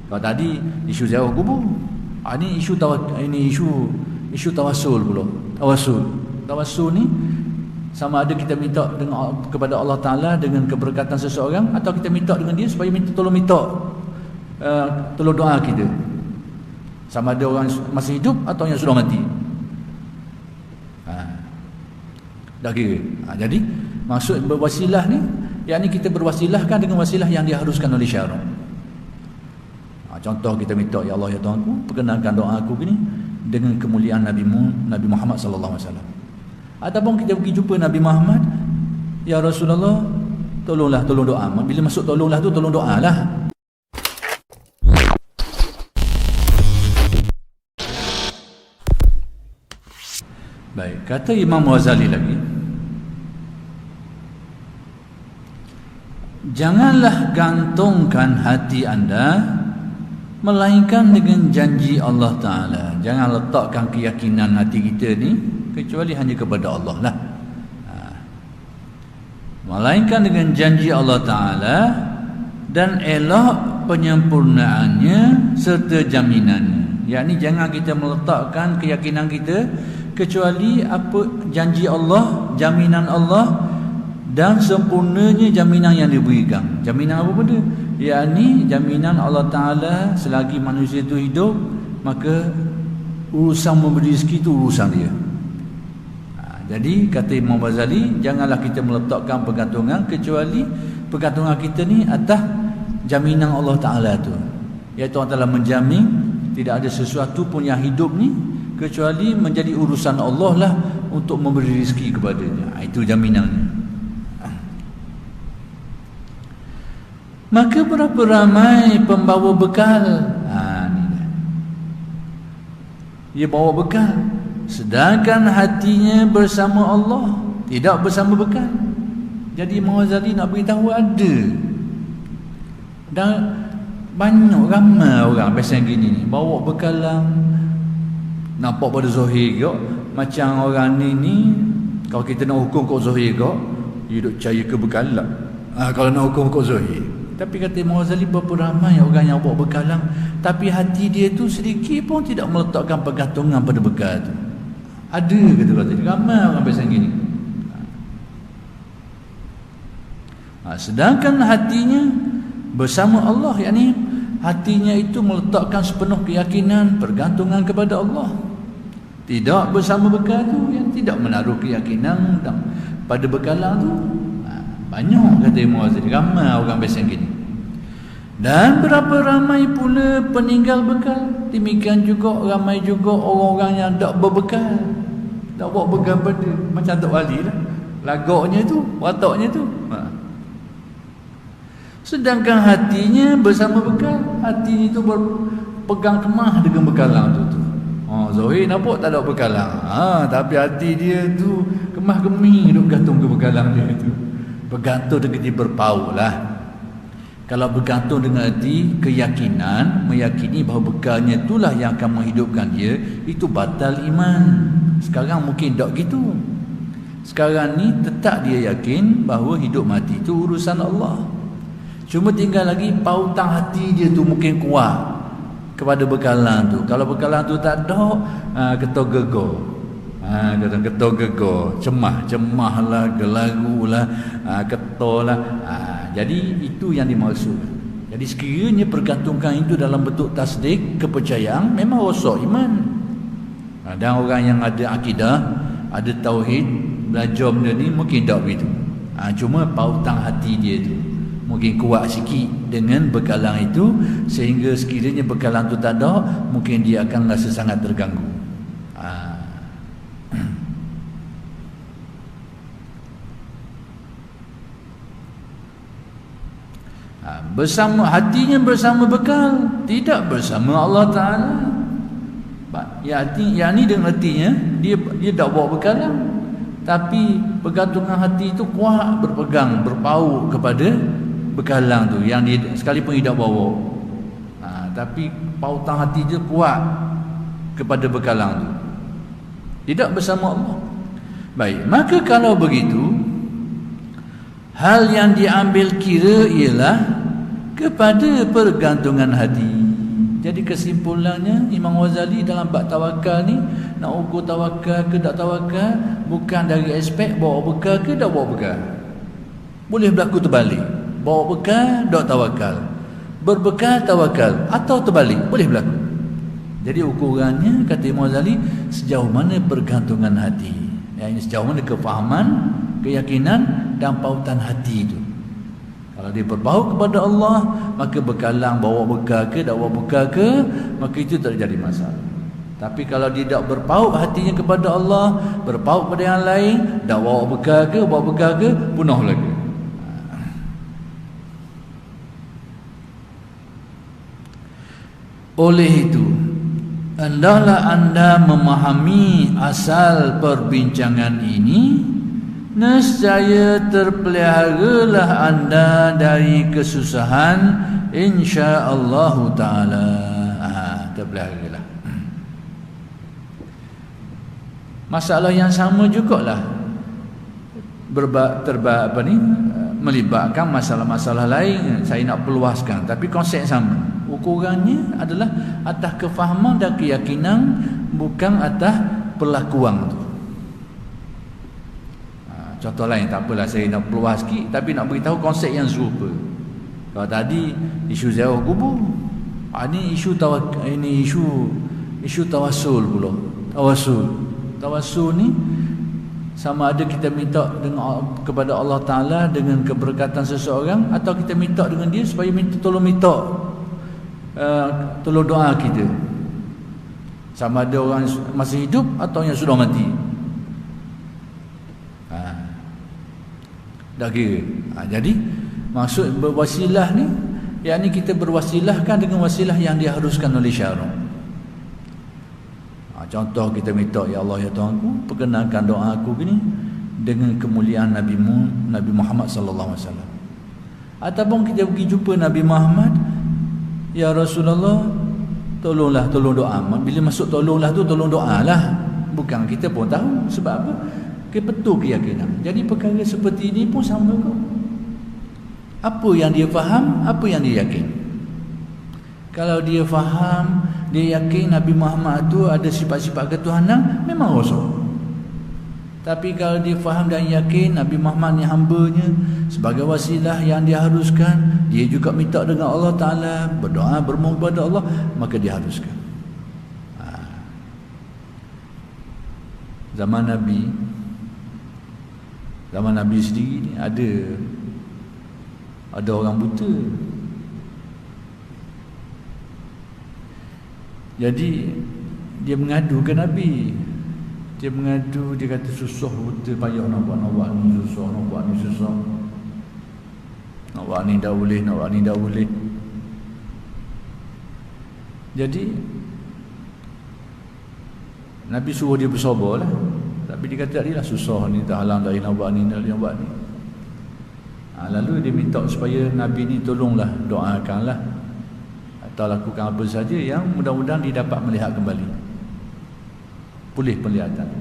Kalau tadi isu ziarah kubur, ini isu tawassul pula. Tawassul ni sama ada kita minta dengan kepada Allah Taala dengan keberkatan seseorang, atau kita minta dengan dia supaya tolong doa kita. Sama ada orang masih hidup atau yang sudah mati. Dah kira. Jadi maksud berwasilah ni, yakni kita berwasilahkan dengan wasilah yang diharuskan oleh syarak. Contoh kita minta, ya Allah ya Tuhanku, perkenankan doa aku gini dengan kemuliaan Nabi Muhammad sallallahu alaihi wasallam. Ataupun kita pergi jumpa Nabi Muhammad, ya Rasulullah, tolong doa. Bila masuk tolonglah tu, tolong doalah. Baik, kata Imam Ghazali lagi, janganlah gantungkan hati anda melainkan dengan janji Allah Ta'ala. Jangan letakkan keyakinan hati kita ni kecuali hanya kepada Allah lah. Melainkan dengan janji Allah Ta'ala dan elok penyempurnaannya serta jaminannya. Yakni jangan kita meletakkan keyakinan kita kecuali apa janji Allah, jaminan Allah dan sempurnanya jaminan yang diberikan. Jaminan apa benda? Yakni jaminan Allah Ta'ala selagi manusia itu hidup, maka urusan memberi rezeki itu urusan dia. Jadi kata Imam Ghazali, janganlah kita meletakkan pergantungan kecuali pergantungan kita ni atas jaminan Allah Ta'ala tu, iaitu Allah Ta'ala menjamin tidak ada sesuatu pun yang hidup ni kecuali menjadi urusan Allah lah untuk memberi rezeki kepadanya. Itu jaminannya. Maka berapa ramai pembawa bekal, dia bawa bekal, sedangkan hatinya bersama Allah, tidak bersama bekal. Jadi Imam Ghazali nak beritahu ada, dan banyak ramai orang biasa gini ni, bawa bekalan, nampak pada zahir ke macam orang ni kalau kita nak hukum kau zahir ke, dia duk percaya ke bekalan. Kalau nak hukum kau zahir. Tapi kata Imam Ghazali, berapa ramai orang yang bawa bekalan tapi hati dia tu sedikit pun tidak meletakkan pergantungan pada bekal tu. Ada kata Ghazali, ramai orang biasa gini. Sedangkan hatinya bersama Allah, yakni hatinya itu meletakkan sepenuh keyakinan pergantungan kepada Allah. Tidak bersama bekal tu, yang tidak menaruh keyakinan pada bekalan tu. Banyak kata Imam Ghazali, ramai orang biasa gini. Dan berapa ramai pula peninggal bekal. Demikian juga ramai juga orang-orang yang tak berbekal, tak bawa bekal pada, macam tak wali lah, lagaknya tu, wataknya tu. Sedangkan hatinya bersama bekal, hati itu berpegang kemah dengan bekalan tu. Zahir nampak tak ada bekalan, tapi hati dia tu kemah kemih duk gantung ke bekalan dia tu. Bergantung dengan dia berpaut lah. Kalau bergantung dengan hati, keyakinan, meyakini bahawa bekalnya itulah yang akan menghidupkan dia, itu batal iman. Sekarang mungkin tak gitu. Sekarang ni tetap dia yakin bahawa hidup mati itu urusan Allah. Cuma tinggal lagi pautan hati dia tu mungkin kuat kepada bekalan tu. Kalau bekalan tu tak ada, ketog-gegor. Ketog-gegor, cemah lah, gelagu lah, ketor lah. Jadi itu yang dimaksud. Jadi sekiranya pergantungkan itu dalam bentuk tasdik, kepercayaan, memang rosak iman. Dan orang yang ada akidah, ada tauhid, belajar benda ni mungkin tak begitu. Cuma pautan hati dia tu mungkin kuat sikit dengan bekalan itu, sehingga sekiranya bekalan tu tak ada, mungkin dia akan rasa sangat terganggu. Bersama hatinya bersama bekal, tidak bersama Allah Ta'ala. Yang ni dengan hatinya dia tak bawa bekalan, tapi pergantungan hati itu kuat, berpegang, berpaut kepada bekalan tu yang dia sekalipun dia tak bawa. Tapi pautan hati dia kuat kepada bekalan tu, tidak bersama Allah. Baik, maka kalau begitu, hal yang diambil kira ialah kepada pergantungan hati. Jadi kesimpulannya Imam Ghazali dalam bab tawakal ni, nak ukur tawakal ke tak tawakal bukan dari aspek bawa bekal ke tak bawa bekal. Boleh berlaku terbalik. Bawa bekal tak tawakal, berbekal tawakal, atau terbalik boleh berlaku. Jadi ukurannya kata Imam Ghazali sejauh mana pergantungan hati, sejauh mana kefahaman, keyakinan dan pautan hati itu. Kalau dia berpaut kepada Allah, maka bekalang bawa bekal ke tak bawa bekal ke, maka itu tak jadi masalah. Tapi kalau dia tak berpaut hatinya kepada Allah, berpaut pada yang lain, tak bawa bekal ke, punah lagi. Oleh itu, hendaklah anda memahami asal perbincangan ini, nescaya terpeliharalah anda dari kesusahan insya-Allah taala. Terpeliharalah. Masalah yang sama jugalah melibatkan masalah-masalah lain. Saya nak perluaskan, tapi konsep sama. Ukurannya adalah atas kefahaman dan keyakinan, bukan atas perlakuan tu. Contoh lain, tak apalah saya nak perluas sikit, tapi nak beritahu konsep yang serupa. Kalau tadi isu ziarah kubur, ini isu isu tawassul pula. Tawassul ni sama ada kita minta kepada Allah Ta'ala dengan keberkatan seseorang, atau kita minta dengan dia supaya tolong doa kita, sama ada orang masih hidup atau yang sudah mati. Dah kira. Jadi maksud berwasilah ni, yakni kita berwasilahkan dengan wasilah yang diharuskan oleh syarak. Contoh kita minta, ya Allah ya Tuhanku, perkenalkan doa aku gini dengan kemuliaan Nabi Muhammad sallallahu alaihi wasallam. Ataupun kita pergi jumpa Nabi Muhammad, ya Rasulullah, tolong doa. Bila masuk tolonglah tu, tolong doalah. Bukan kita pun tahu sebab apa? Betul keyakinan. Jadi perkara seperti ini pun sama kok. Apa yang dia faham, apa yang dia yakin. Kalau dia faham, dia yakin Nabi Muhammad tu ada sifat-sifat ketuhanan, memang rasul. Tapi kalau dia faham dan yakin Nabi Muhammad ni hambanya, sebagai wasilah yang diharuskan, dia juga minta dengan Allah Ta'ala, berdoa, bermohon kepada Allah, maka diharuskan. Zaman Nabi sendiri ni ada orang buta. Jadi dia mengadu ke Nabi. Dia kata susah buta, payah nak buat ni susah, nak buat ni susah. Nak buat ni tak boleh. Jadi Nabi suruh dia bersabar lah. Tapi dia kata tadi lah, susah ni, tak halang, tak nak buat ni. Lalu dia minta supaya Nabi ni tolonglah, doakanlah, atau lakukan apa saja yang mudah-mudahan dia dapat melihat kembali, pulih penglihatan.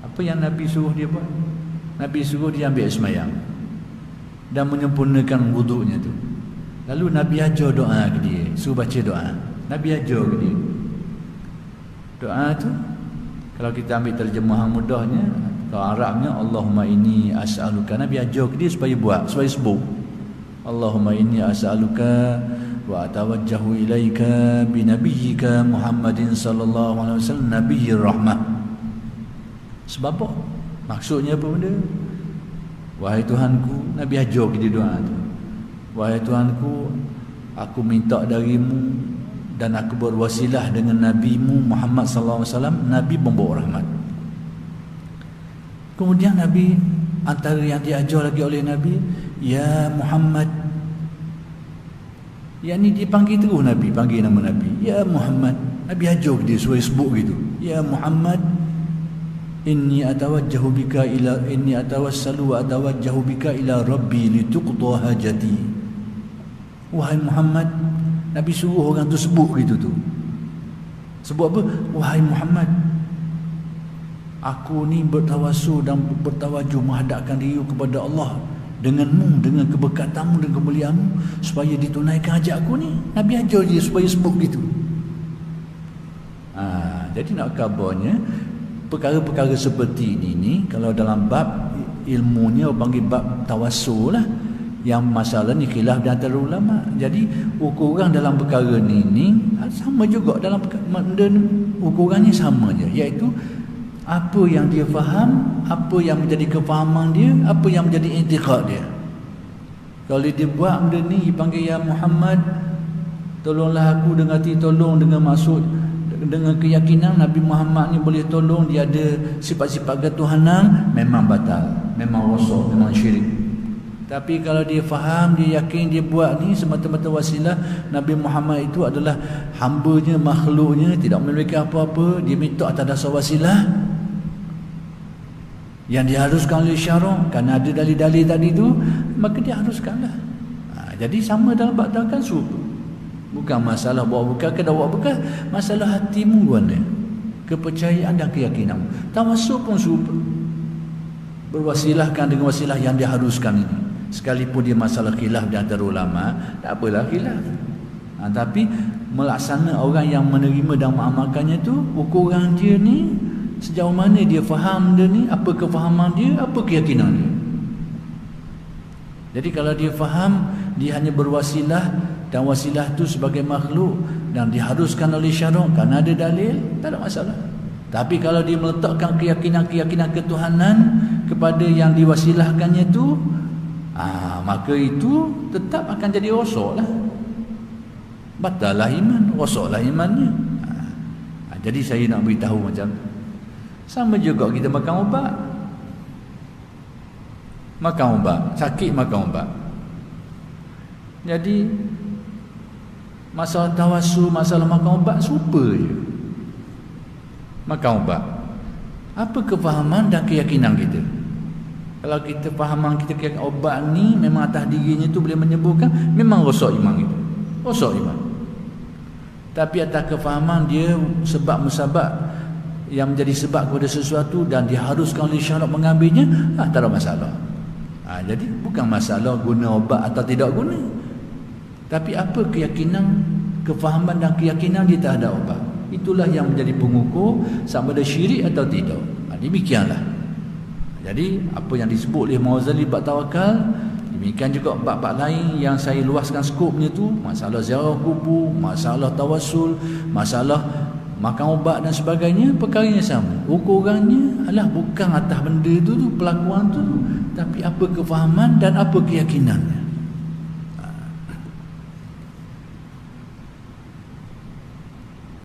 Apa yang Nabi suruh dia buat? Nabi suruh dia ambil semayang dan menyempurnakan wuduknya tu. Lalu Nabi ajar doa ke dia, suruh baca doa. Nabi ajar ke dia doa tu. Kalau kita ambil terjemahan mudahnya, kalau Arabnya, Allahumma inni as'aluka, Nabi ajar ke dia supaya sebut. Allahumma inni as'aluka wa atawajjahu ilaika bi nabiyyika Muhammadin sallallahu alaihi wasallam nabiyyir rahmah. Sebab apa? Maksudnya apa benda? Wahai Tuhanku, Nabi ajar ke dia doa tu. Wahai Tuhanku, aku minta darimu dan aku berwasilah dengan Nabi-Mu Muhammad sallallahu alaihi wasallam, Nabi pembawa rahmat. Kemudian Nabi, antara yang diajar lagi oleh Nabi, ya Muhammad. Yang ni dipanggil terus Nabi, panggil nama Nabi, ya Muhammad. Nabi ajar dia suruh sebut gitu. Ya Muhammad, inni atawajjahu bika ila inni atawassalu wa atawajjahu bika ila rabbi lituqda hajati. Wahai Muhammad, Nabi suruh orang tu sebut gitu tu. Sebut apa? Wahai Muhammad, aku ni bertawassul dan bertawajuh menghadapkan diri kepada Allah denganmu, dengan keberkatanmu dan kemuliaanmu, supaya ditunaikan hajat aku ni. Nabi ajar dia supaya sebut gitu. Jadi nak kabarnya, perkara-perkara seperti ini ni, kalau dalam bab ilmunya panggil bab tawassul lah, yang masalah ni khilaf di antara ulama. Jadi ukuran dalam perkara ni sama juga dalam benda ni, ukurannya sama je, iaitu apa yang dia faham, apa yang menjadi kefahaman dia, apa yang menjadi i'tiqad dia. Kalau dia buat benda ni, dia panggil ya Muhammad, tolonglah aku dengan hati tolong, dengan maksud, dengan keyakinan Nabi Muhammad ni boleh tolong, dia ada sifat-sifat ketuhanan, memang batal, memang rosak, memang syirik. Tapi kalau dia faham, dia yakin, dia buat ni semata-mata wasilah, Nabi Muhammad itu adalah hambanya, makhluknya, tidak memiliki apa-apa, dia minta atas dasar wasilah yang diharuskan oleh syarak, kerana ada dalil-dalil tadi tu, maka dia haruskanlah. Jadi sama dalam bab tawakal, bukan masalah bawa bekal ke tak bawa bekal, masalah hatimu mana, kepercayaan dan keyakinan. Tawassul pun berwasilahkan dengan wasilah yang diharuskan ini, sekalipun dia masalah khilaf di antara ulama, tak apalah khilaf. Tapi melaksana orang yang menerima dan mengamalkannya tu, ukuran dia ni sejauh mana dia faham dia ni, apa kefahaman dia, apa keyakinan dia. Jadi kalau dia faham, dia hanya berwasilah, dan wasilah tu sebagai makhluk dan diharuskan oleh syarak kerana ada dalil, tak ada masalah. Tapi kalau dia meletakkan keyakinan-keyakinan ketuhanan kepada yang diwasilahkannya tu, maka itu tetap akan jadi rosak lah, batal lah iman, rosak lah imannya. Jadi saya nak beritahu macam sama juga kita makan ubat. Makan ubat, sakit makan ubat. Jadi masalah tawassul, masalah makan ubat serupa je. Makan ubat, apa kefahaman dan keyakinan kita? Kalau kita fahaman, kita kira obat ni memang atas dirinya tu boleh menyembuhkan, memang rosak iman kita, rosak iman. Tapi atas kefahaman dia sebab musabab yang menjadi sebab kepada sesuatu dan diharuskan oleh syarak mengambilnya, tak ada masalah. Jadi bukan masalah guna obat atau tidak guna, tapi apa keyakinan, kefahaman dan keyakinan dia terhadap obat. Itulah yang menjadi pengukur sama ada syirik atau tidak. Demikianlah. Jadi apa yang disebut oleh Mauzali bab tawakal, demikian juga bab-bab lain yang saya luaskan skopnya tu, masalah ziarah kubur, masalah tawassul, masalah makan ubat dan sebagainya, perkaranya sama. Ukurannya adalah bukan atas benda tu, pelakuan tu, tapi apa kefahaman dan apa keyakinannya.